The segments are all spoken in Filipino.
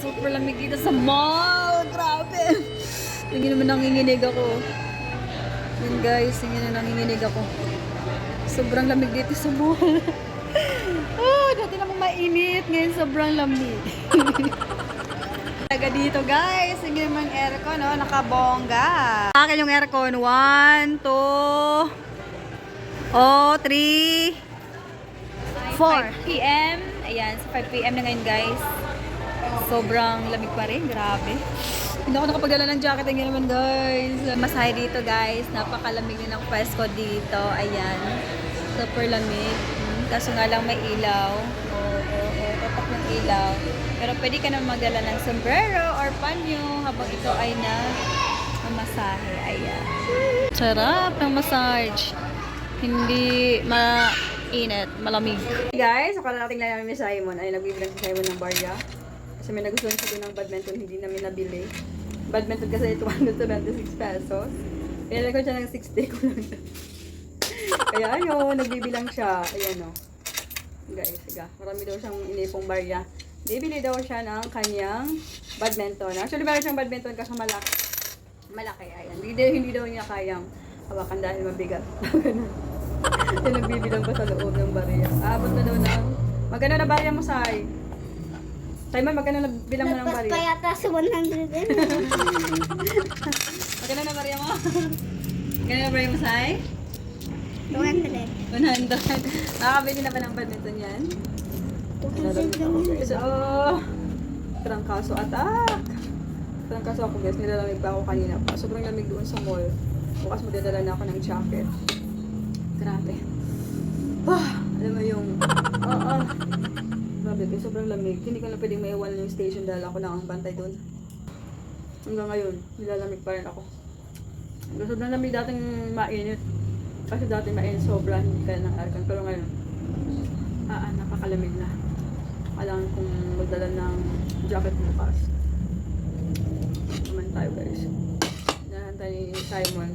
Super lamig dito sa mall. Grabe. Hindi naman nanginginig ako. Yun guys, hindi na nanginginig ako. Sobrang lamig dito sa mall. Dati namang mainit. Ngayon sobrang lamig. Taga dito guys. Hindi naman aircon, no? Nakabongga. Akin yung aircon. 1, 2, 3, 4. 5 p.m. Ayan, sa 5 p.m. na ngayon guys. Sobrang lamig pa rin. Grabe. Hindi ako nakapagdala ng jacket. Ayan naman guys. Masahe dito guys. Napakalamig din ng pwesto dito. Ayan. Super lamig. Kaso nga lang may ilaw. Tatak ng ilaw. Pero pwede ka naman magdala ng sombrero or panyo habang ito ay masahe. Ayan. Sarap ng massage. Hindi mainit, malamig. Hey guys, akala natin lang namin ni Simon. Ay, nagbibilang si Simon ng barya. Kasi may nagustuhan siya ng badminton, hindi namin nabili. Badminton kasi 226 pesos. Pinala ko siya ng 60 ko lang. Kaya ayun, nagbibilang siya. Ayan o. Guys, siga. Marami daw siyang inipong barya. Bibili daw siya ng kanyang badminton. Actually, meron siyang badminton kasi malaki. Malaki, ayan. Hindi daw niya kayang hawakan dahil mabigat. Kaya nagbibilang pa sa loob ng barya. Abot na daw ng... Magkano na barya mo, Sai? Simon, magkano na bilang mo ng barya? Dapat kaya sa 100 din. Magkano na barya mo? Magkano na barya mo, Sai? 100. 100. Nakakabili na ba ng badminton yan? 200 lang yun. So, trangkaso attack! Trangkaso ako guys, nilalamig pa ako kanina pa. Sobrang lamig doon sa mall. Bukas magdadala na ako ng jacket. Grabe. Alam mo yung... Grabe guys, sobrang lamig. Hindi ko na pwedeng maiwan yung station dahil ako lang ang bantay doon. Hanggang ngayon, nilalamig pa rin ako. Sobrang lamig dating mainit. Kasi dati mainit sobra, hindi kaya ng aircon. Pero ngayon, napakalamig na. Kailangan kong magdala ng jacket bukas. Naman tayo guys. Nahantay ni Simon.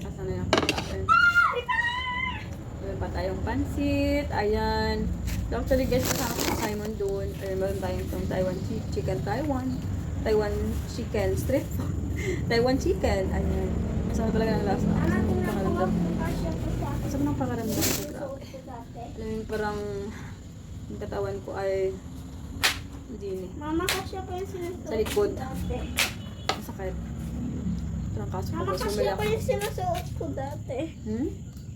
Asan na yung pagkain? Meron pa tayong pansit. Ayan. Actually guys, kasama ko si Simon doon. Ayan, meron tayong Taiwan chicken. Taiwan chicken street food. Taiwan chicken. Ayan. Masama talaga ng lasa. Masama ng pakaramdam. Masama ng pakaramdam ko. Grabe. Alam yung parang yung katawan ko ay hindi ni. Mama, kasya pa yung sinusuot Sa likod. ko dati. Masakit. Trangkaso ko. Mama, Guys, kasya pa yung sinusuot ko dati.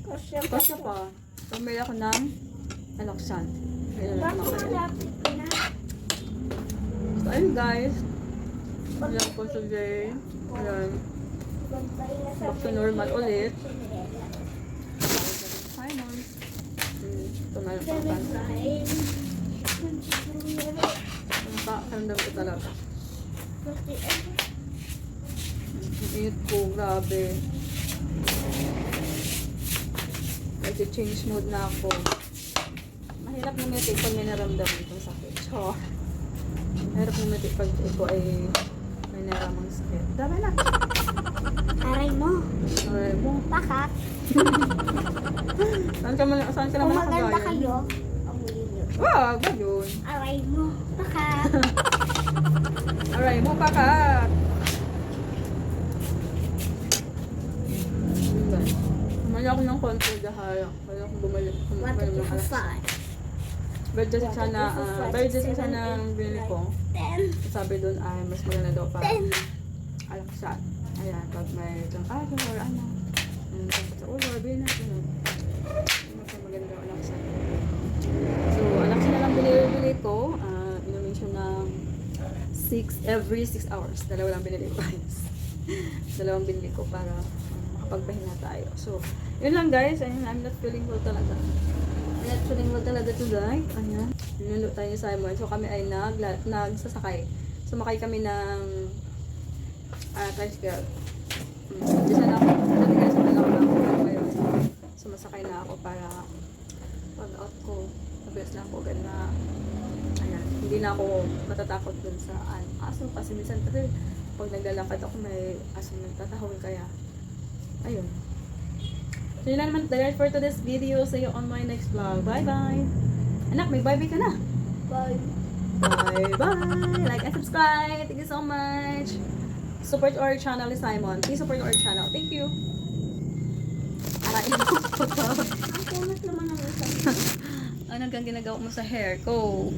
Kasya pa. Kasya pa. Pumili ako ng alaksan. Kaya na Bakit naman. malapit na? So, ayun guys. Ayan po sa day. Ayan. Back to normal ulit. Simon. Ito na yung pangpan. Ang pakaramdam ko talaga. Ang init ko. Grabe. Nag-change mode na ako. Mahirap numitik pag may naramdaman itong sakit. So, mahirap numitik pag ito ay may naramang sakit. Dami na. Aray mo. Aray mo. Bakit? Saan ka Kung naman maganda nakagayon? kayo, amuyin nyo. Wag, ba yun? Aray mo. Bakit? Aray mo, pakat! Bumalik ako ng konti dahil kaya ako bumalik ng alas. 1, 2, 3, 4, 5. Birthday sana ang binili ko. 10. Sabi doon ay mas maganda daw pa 10. alaksan. Ayan, pag may trangkaso or ano. Tapos sa ulo, bilhin natin. Mas maganda alaksan. So, alaksan na lang binili ko. Inumin siya ng every 6 hours. Dalawa lang binili ko. Dalawang binili ko para makapagpahinga tayo. So, yun lang guys. Ayun, I'm not feeling well talaga. I'm not feeling well talaga today. Ayan. Ninulo tayo ni Simon. So, kami ay nagsasakay. Sumakay kami ng tricycle. Isa na ako. Dati guys, wala ako lang ako ngayon. Sumasakay na ako para pag out ko, mabilis na ako agad na ayan, hindi na ako matatakot dun sa aso. Kasi minsan kasi pag naglalakad ako may aso nagtatahol kaya ayun. So yun lang naman guys for today's video. See you on my next vlog. Bye bye! Anak, may bye-bye ka na! Bye. Bye-bye! Like and subscribe. Thank you so much. Support our channel ni Simon. Please support our channel. Thank you. Arain mo. Ang kunot naman ang isa. Ano kang ginagawa mo sa hair ko?